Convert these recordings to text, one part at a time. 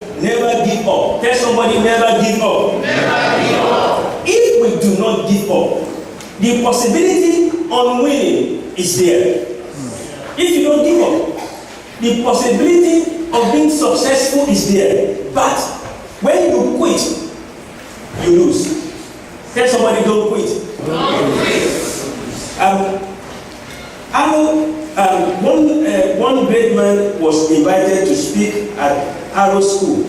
Never give up. Tell somebody, never give up. Never give up. If we do not give up, the possibility on winning is there. If you don't give up, the possibility of being successful is there. But when you quit, you lose. Tell somebody, don't quit. Don't quit. One great man was invited to speak at Arrow School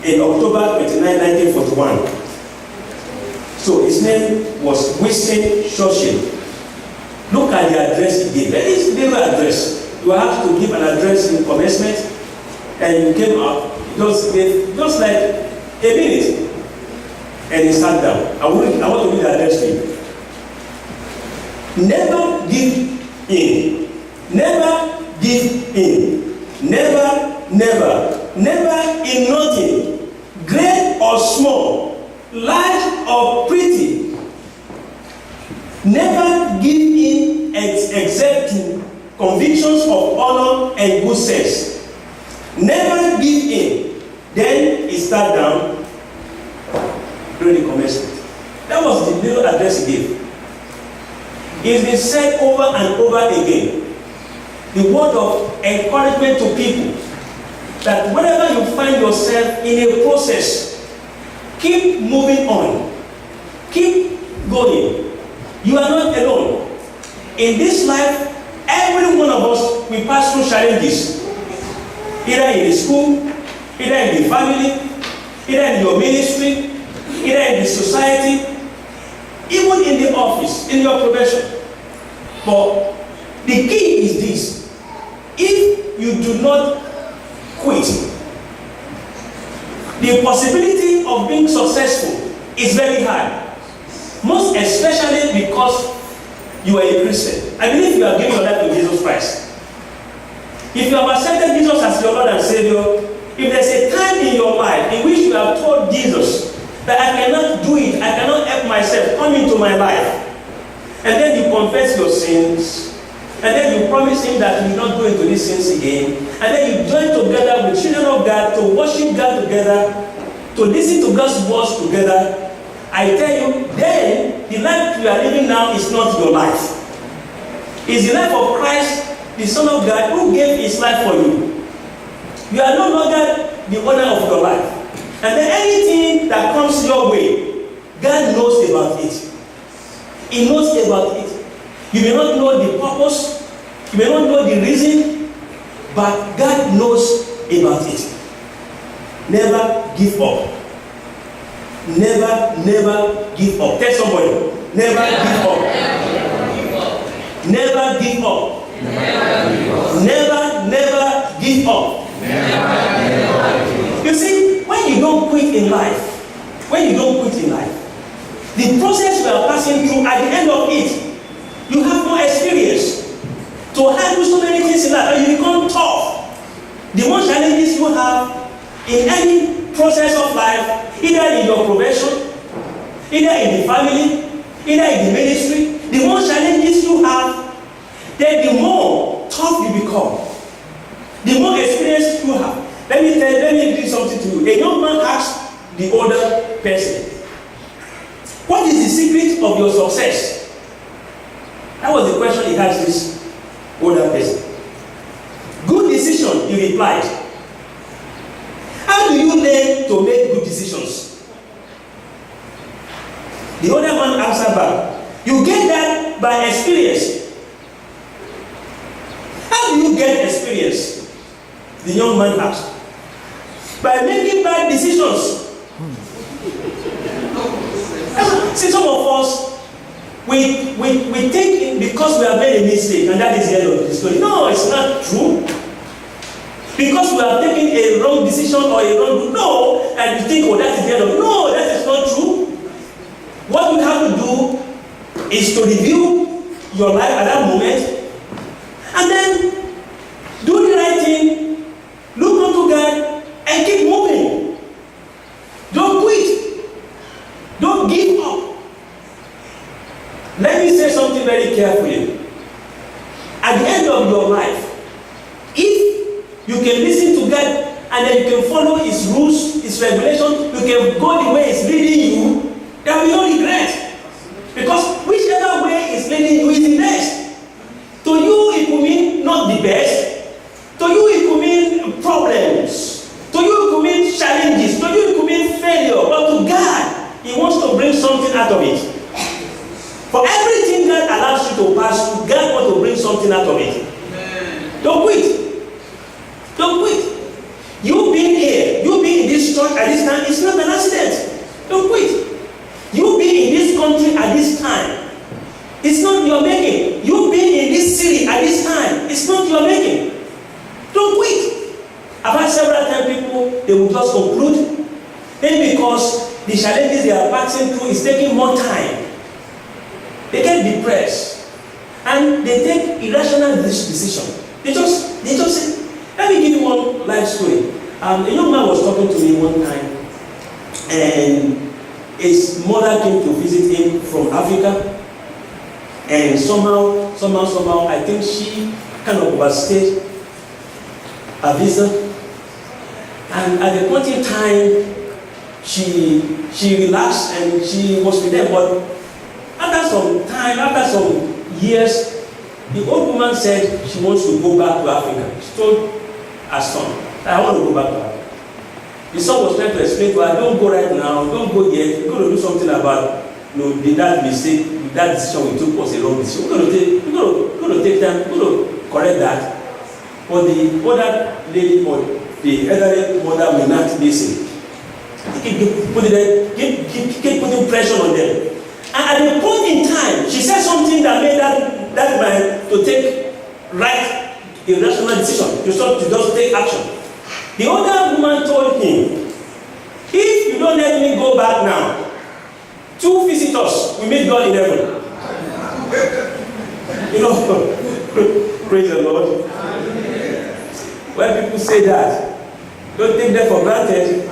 in October 29, 1941. So his name was Winston Churchill. Look at the address he gave. There is no address. You have to give an address in commencement, and you came out. Just like a minute, and he sat down. I want to read the address to you. Never give in. Never give in. Never, never, never in nothing, great or small, large or pretty. Never give in except to convictions of honor and good sense. Never give in. Then he sat down during the commencement. That was the little address he gave. It's been said over and over again. The word of encouragement to people that whenever you find yourself in a process, keep moving on. Keep going. You are not alone. In this life, every one of us will pass through challenges. Either in the school, either in the family, either in your ministry, either in the society, even in the office, in your profession. But the key is this: if you do not quit, the possibility of being successful is very high. Most especially because you are a Christian. I believe you are giving your life to Jesus Christ. If you have accepted Jesus as your Lord and Savior, if there's a time in your life in which you have told Jesus that I cannot do it, I cannot help myself, come into my life, and then you confess your sins, and then you promise him that you will not go into these sins again, and then you join together with children of God to worship God together, to listen to God's words together, I tell you, then the life you are living now is not your life. It's the life of Christ, the Son of God, who gave his life for you. You are no longer the owner of your life. And then anything that comes your way, God knows about it. He knows about it. You may not know the purpose, you may not know the reason, but God knows about it. Never give up. Never, never give up. Tell somebody, never give up. Never give up. Never, never give up. You see, when you don't quit in life, the process you are passing through, at the end of it, you have more experience to handle so many things in life, and you become tough. The more challenges you have in any process of life, either in your profession, either in the family, either in the ministry, the more challenges you have, then the more tough you become. The more experience you have. Let me do something to you. A young man asked the older person, what is the secret of your success? That was the question he asked this older person. Good decision, he replied. How do you learn to make good decisions? The older man answered back, you get that by experience. How do you get experience? The young man asked. By making bad decisions. See, some of us, we think because we have made a mistake and that is the end of the story. No, it's not true. Because we have taken a wrong decision or a wrong no, and you think, oh, that is the end of it. No, that is not true. What you have to do is to review your life at that moment and then do the right thing, look unto God, and keep moving. Don't quit. Don't give up. Let me say something very carefully. At the end of your life, if You can listen to God and then you can follow His rules, His regulations. You can go the way He's leading you. There will be no regret. Because whichever way is leading you is the best. To you, it will mean not the best. To you, it will mean problems. To you, it will mean challenges. To you, it will mean failure. But to God, He wants to bring something out of it. For everything God allows you to pass through, God wants to bring something out of it. Don't quit. Don't quit. You being here, you being in this church at this time, it's not an accident. Don't quit. You being in this country at this time, it's not your making. You being in this city at this time, it's not your making. Don't quit. I've had several times people, they will just conclude, maybe because the challenges they are passing through is taking more time. They get depressed and they take irrational decisions. They just say, let me give you one life story. A young man was talking to me one time, and his mother came to visit him from Africa, and somehow, I think she kind of overstayed her visa, and at the point in time, she relaxed and she was with them. But after some time, after some years, the old woman said she wants to go back to Africa. She told her son, I want to go back to Africa. The son was trying to explain to her, don't go right now, don't go yet. We're going to do something about, that mistake, that decision we took was a wrong decision. We're going to take time, we're going to correct that. But the older lady or the elderly mother will not listen. Keep putting pressure on them. And at the point in time, she said something that made that man to take right, irrational decision, to just take action. The older woman told him, if you don't let me go back now, 2 visitors will meet God in heaven. Praise the Lord. When people say that, don't take them for granted.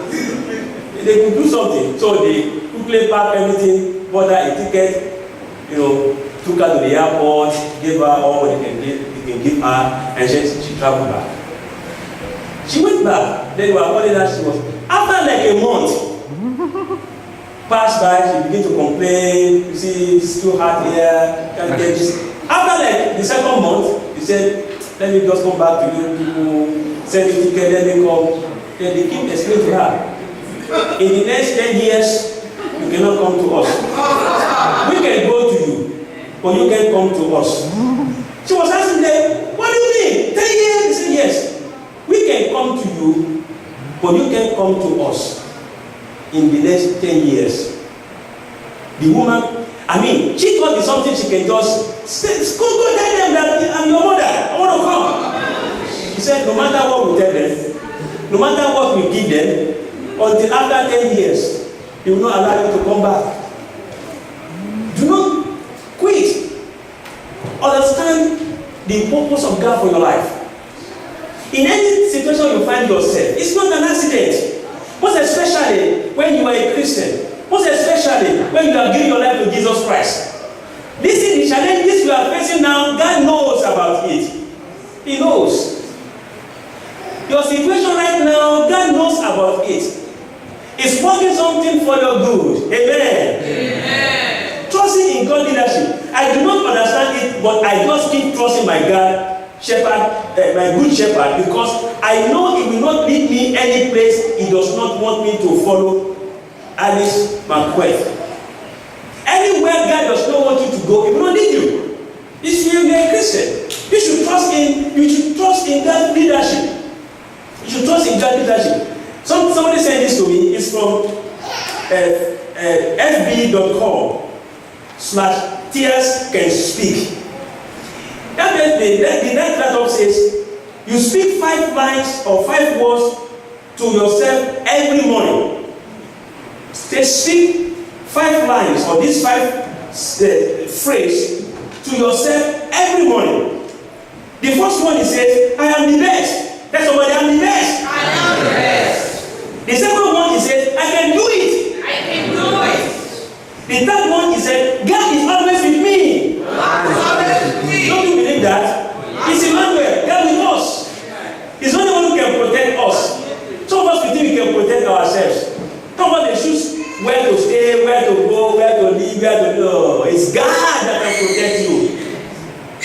They could do something. So they quickly pack everything, bought her a ticket, took her to the airport, gave her all they can give her, and she traveled back. She went back. Then we were calling her. She was, after like a month passed by, she began to complain. You see, it's too hot here. Can't get this. After like the second month, she said, let me just come back to you. People send me ticket, let me come. Then they keep explaining to her, in the next 10 years, you cannot come to us. We can go to you, but you can't come to us. She was asking them, what do you mean? 10 years? They said, yes. We can come to you, but you can't come to us in the next 10 years. The woman, she thought it's something she can just say, go tell them that I'm your mother, I want to come. She said, no matter what we tell them, no matter what we give them, until after 10 years, they will not allow you to come back. Do not quit. Understand the purpose of God for your life. In any situation you find yourself, it's not an accident. Most especially when you are a Christian. Most especially when you are giving your life to Jesus Christ. Listen, the challenges you are facing now, God knows about it. He knows. Your situation right now, God knows about it. It's working something for your good. Amen. Amen. Trusting in God's leadership. I do not understand it, but I just keep trusting my God. My good shepherd, because I know he will not lead me any place he does not want me to follow. Alice McQuaid. Anywhere God does not want you to go, he will not lead you. If you are a Christian, you should trust in God's leadership. You should trust in God's leadership. Somebody said this to me. It's from fb.com/tears can speak. The next laptop says, you speak 5 lines or 5 words to yourself every morning. They speak 5 lines or this 5 phrase to yourself every morning. The first one, he says, I am the best. Tell somebody, I am the best. I am the best. The second one, he says, I can do it. I can do it. The third one, he said, God is always with me. God is always with me. Don't you believe that? It's Emmanuel, God with us. He's not the one who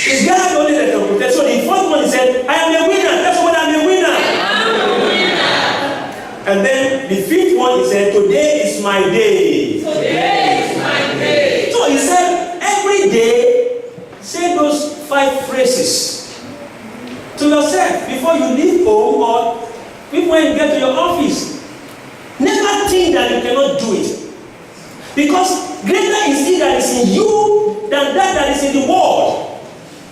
It's God only that can protect. So the fourth one, he said, I am a winner. That's what I'm a winner. And then the fifth one, he said, today is my day. Today is my day. So he said, every day, say those 5 phrases to yourself before you leave home or before you get to your office. Never think that you cannot do it. Because greater is he that is in you than that is in the world.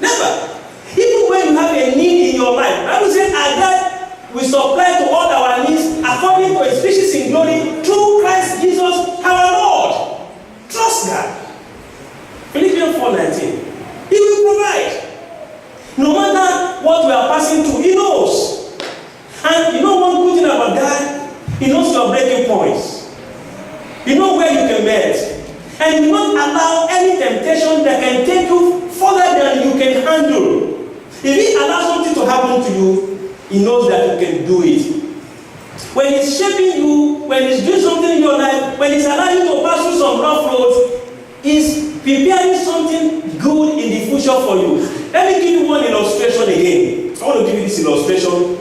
Never. Even when you have a need in your life, I would say, our God will supply to all our needs according to his riches in glory through Christ Jesus our Lord. Trust God. Philippians 4:19. He will provide. No matter what we are passing through, he knows. And you know one good thing about God? He knows your breaking points. He knows where you can meet. And he will not allow any temptation that can take you further than you can handle. If he allows something to happen to you, he knows that you can do it. When he's shaping you, when he's doing something in your life, when he's allowing you to pass through some rough roads, he's preparing something good in the future for you. Let me give you one illustration again. I want to give you this illustration.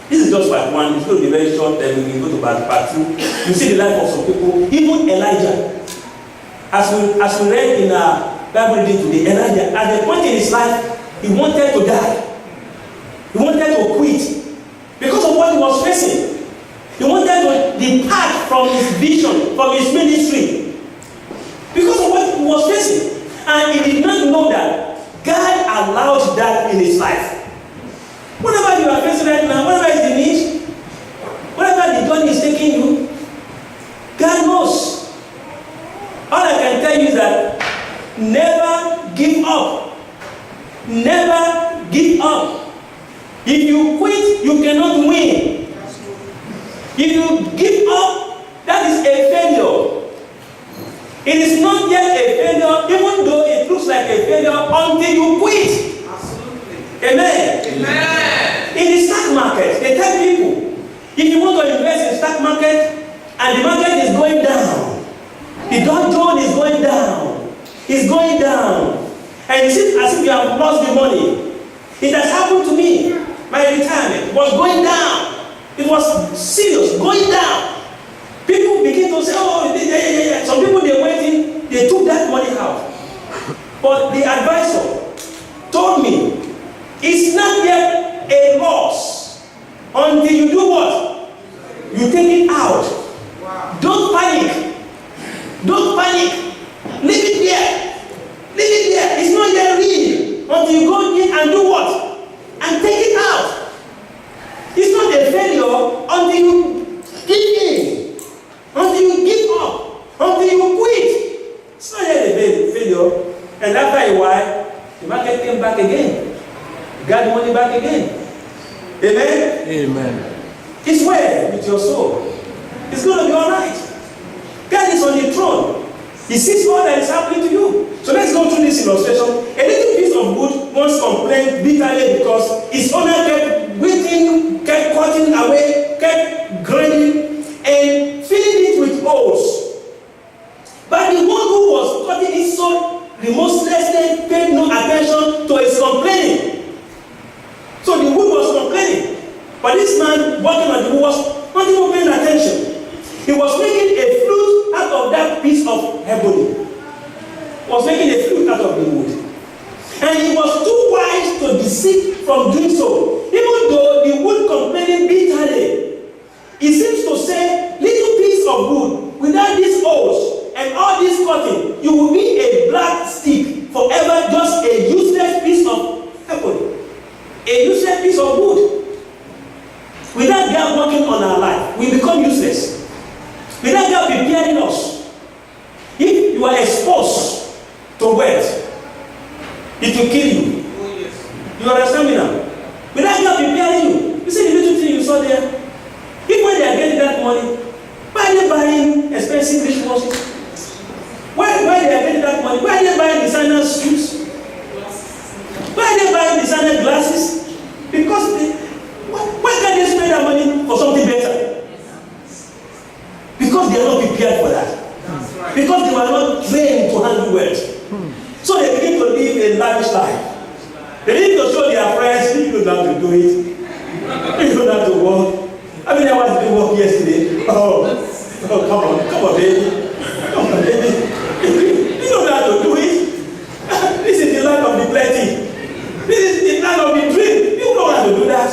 This is just part 1. It's going to be very short, then we will go to part 2. You see the life of some people, even Elijah. As we read in our Bible reading today, Elijah, at the point in his life, he wanted to die. He wanted to quit because of what he was facing. He wanted to depart from his vision, from his ministry, because of what he was facing. And he did not know that God allowed that in his life. Whatever you are facing right now, whatever is the need, whatever the journey is taking you, God knows. All I can tell you is that never give up. Never give up. If you quit, you cannot win. If you give up, that is a failure. It is not yet a failure, even though it looks like a failure, until you quit. Absolutely. Amen. Amen. In the stock market, they tell people, if you want to invest in stock market and the market is going down, the Dow Jones is going down. It's going down. And it seems as if you have lost the money. It has happened to me. My retirement was going down. It was serious, going down. People begin to say, oh, yeah. Some people, they went in, they took that money out. But the advisor told me, it's not yet a loss until you do what? You take it out. Wow. Don't panic. Don't panic. Leave it there. Leave it there. It's not yet real until you go in and do what? And take it out. It's not a failure until you give in. Until you give up. Until you quit. It's not yet a failure. And after a while, the market came back again. Got the money back again. Amen? Amen. It's well with your soul. It's going to be all right. God is on the throne. He sees all that is happening to you. So let's go through this illustration. A little piece of wood once complained bitterly because his owner kept waiting, kept cutting away, kept grinding, and filling it with holes. But the one who was cutting it so remorselessly paid no attention to his complaining. So the wood was complaining. But this man working on the wood was not even paying attention. He was making a flute out of that piece of ebony. He was making a flute out of the wood. And he was too wise to desist from doing so. Even though the wood complaining bitterly. He seems to say, little piece of wood, without these holes and all this cutting, you will be a black stick forever, just a useless piece of ebony. A useless piece of wood. Without God working on our life, we become useless. Without God preparing us, if you are exposed to wealth, it will kill you. You understand me now? Without God preparing you, you see the little thing you saw there? If when they are getting that money, why are they buying expensive wristwatches? Why they are getting that money? Why are they buying designer shoes? Why are they buying designer glasses? Because why can't they spend that money for something better? Because they are not prepared for that. They need to show their friends, you don't have to do it. You don't have to work. I mean, I was doing work yesterday. Oh, come on, baby. Come on, baby. You don't have to do it. This is the land of the plenty. This is the land of the dream. You don't have to do that.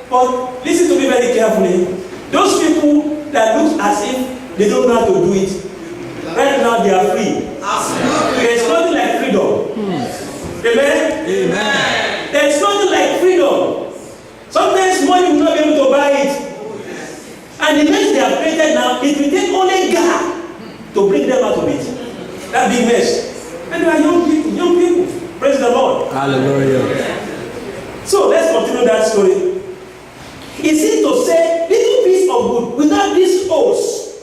But listen to me very carefully. Those people that look as if they don't know how to do it, right now they are free. There is nothing like freedom. Amen? Amen. There is nothing like freedom. Sometimes money will not be able to buy it. And the mess they have created now, it will take only God to bring them out of it. That big mess. And they are young people. Praise the Lord. Hallelujah. So let's continue that story. He seems to say, little piece of wood without this hose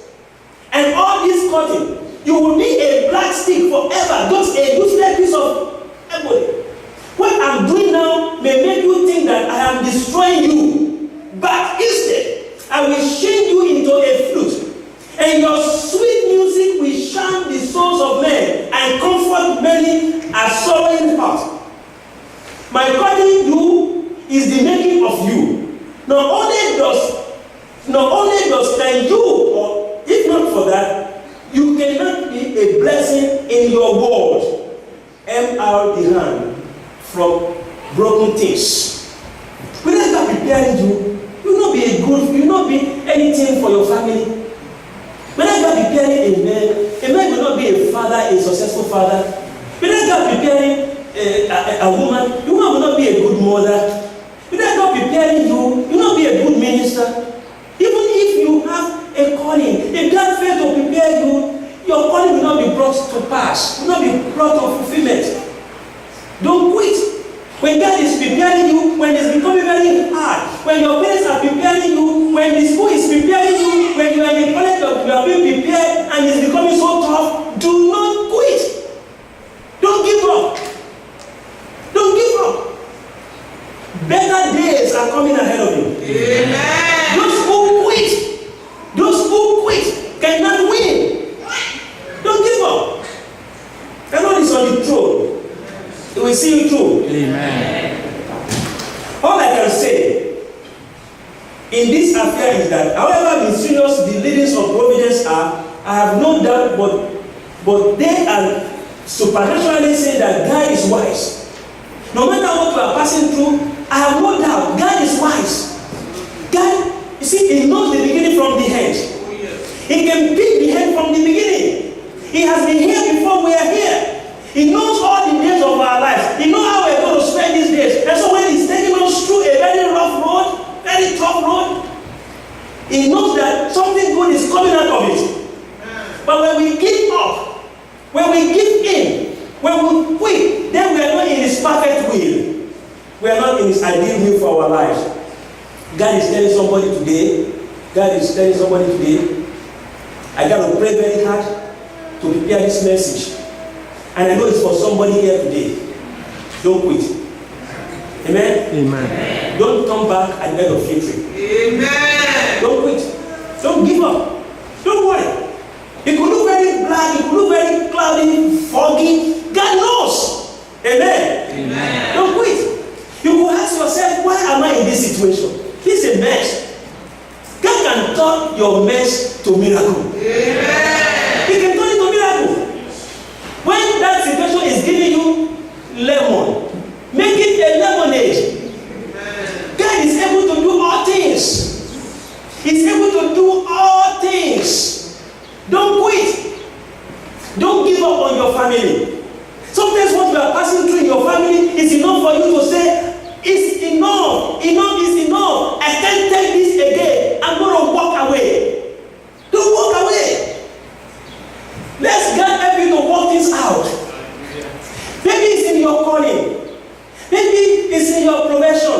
and all this cutting, you will need a black stick forever, just a useless piece of ebony. What I'm doing now may make you think that I am destroying you, but instead, I will change you into a flute, and your sweet music will charm the souls of men and comfort many as sorrowing heart. My calling you is the making of you. Not only does can you, or if not for that, you cannot be a blessing in your world. M.R. Dehan from broken things. When I start preparing you, you will not be a good, you will not be anything for your family. When I start preparing a man will not be a father, a successful father. When I start preparing a woman, the woman will not be a good mother. When I start preparing you will not be a good minister. Even if you have a calling, if God fails to prepare you, your calling will not be brought to pass, will not be brought to fulfillment. Don't quit. When God is preparing you, when it's becoming very hard, when your parents are preparing you, when the school is preparing you, when you are in the college you are being prepared and it's becoming so tough, do not quit. Don't give up. Don't give up. Better days are coming ahead of you. Amen. Those who quit cannot win. Don't give up. The Lord is on the throne. He will see you through. Amen. All I can say in this affair is that, however mysterious the leadings of providence are, I have no doubt, but they are supernaturally saying that God is wise. No matter what you are passing through, I have no doubt God is wise. God, you see, He knows the beginning from the end. He can pick the end from the beginning. He has been here before we are here. He knows all the days of our lives. He knows how we're going to spend these days. And so when He's taking us through a very rough road, very tough road, He knows that something good is coming out of it. But when we give up, when we give in, when we quit, then we are not in His perfect will. We are not in His ideal will for our lives. God is telling somebody today, I got to pray very hard to prepare this message. And I know it's for somebody here today. Don't quit. Amen? Amen. Don't turn back at the end of victory. Amen. Don't quit. Don't give up. Don't worry. It could look very black, it could look very cloudy, foggy. God knows. Amen? Amen. Don't quit. You will ask yourself, why am I in this situation? This is a mess. God can turn your mess to miracle. Amen. He can turn it to miracle. When that situation is giving you lemon, make it a lemonade. God is able to do all things. He's able to do all things. Don't quit. Don't give up on your family. Sometimes what you are passing through in your family is enough for you to say, it's enough. Enough is enough. I can't take this again. I'm going to walk away. Don't walk away. Let's God help you to work things out. Maybe it's in your calling. Maybe it's in your profession.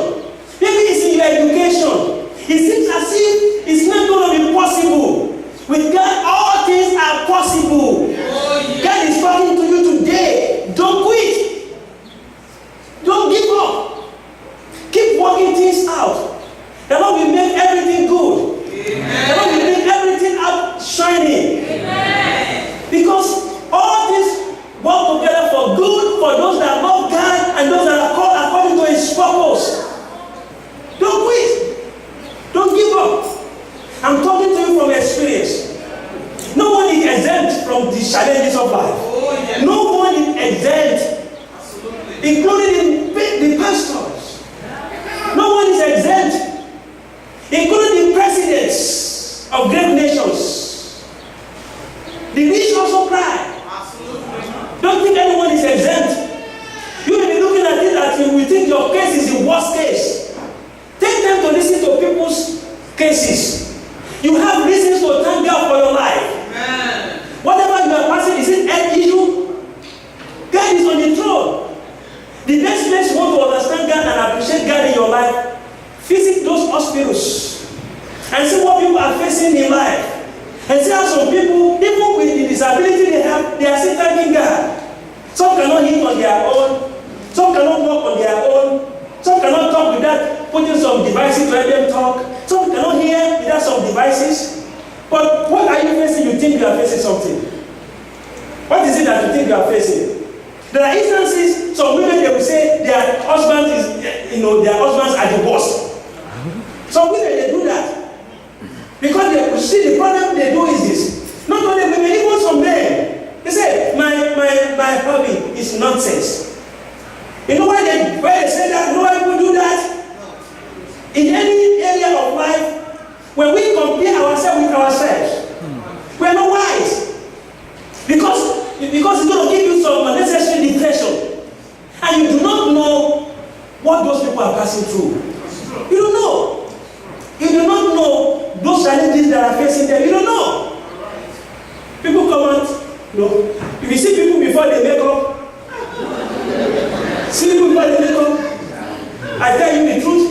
Maybe it's in your education. It seems as if it's not going to be possible. With God, all things are possible. God is talking to you today. Don't quit. Don't give up. Keep working things out. The Lord will make everything good. The Lord will make everything out shining. Because all things work together for good for those that love God and those that are called according to understand God and appreciate God in your life, visit those hospitals and see what people are facing in life. And see how some people, even with the disability they have, they are still thanking God. Some cannot eat on their own. Some cannot walk on their own. Some cannot talk without putting some devices to let them talk. Some cannot hear without some devices. But what are you facing? You think you are facing something. What is it that you think you are facing? There are instances, some women they will say their husband is, their husbands are the worst. Some women they do that. Because they see the problem they do is this. Not only women, even some men. They say, my hobby is nonsense. You know why they say that? You know why people do that? In any area of life, when we compare ourselves with ourselves, we are not wise. Because it's going to give you some unnecessary depression. And you do not know what those people are passing through. You don't know. You do not know those challenges that are facing them. You don't know. People come out. If you see people before they make up, see people before they make up, I tell you the truth.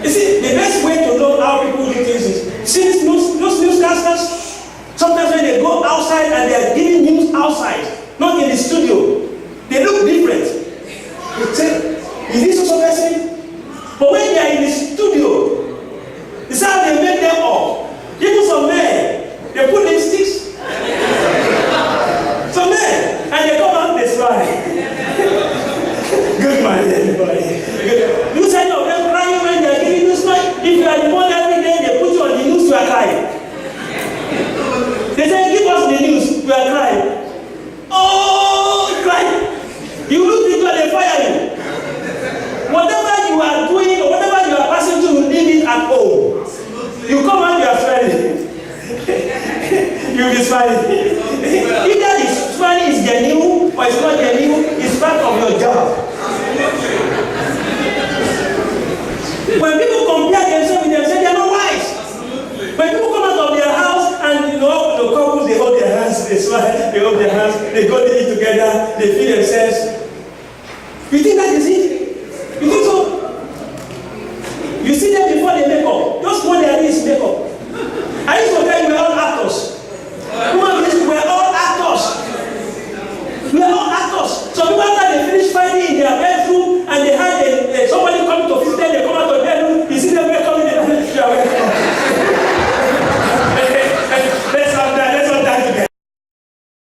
You see, the best way to know how people do things is, see those newscasters, sometimes when they go outside and they are giving news outside, not in the studio, they look different. You say, is this also person? But when they are in the studio, it's how they make them up. Even some men, they put lipsticks. Some men, and they come out this way. Good morning, everybody. Good. You say of them crying when they are giving you story. If you are the one every day, they put you on the news, you are crying. They say, give us the news, you are crying. Oh, crying. You look into it, they fire you. Whatever you are doing or whatever you are passing through, you leave it at home. You come out, you are smiling. You'll be smiling. Either the smiling is genuine or it's not genuine, it's part of your job. When people compare themselves with themselves, they are not wise. When people come out of their house and the couples, they hold their hands, they smile, they hold their hands, they go to eat together, they feel themselves. You think that is it?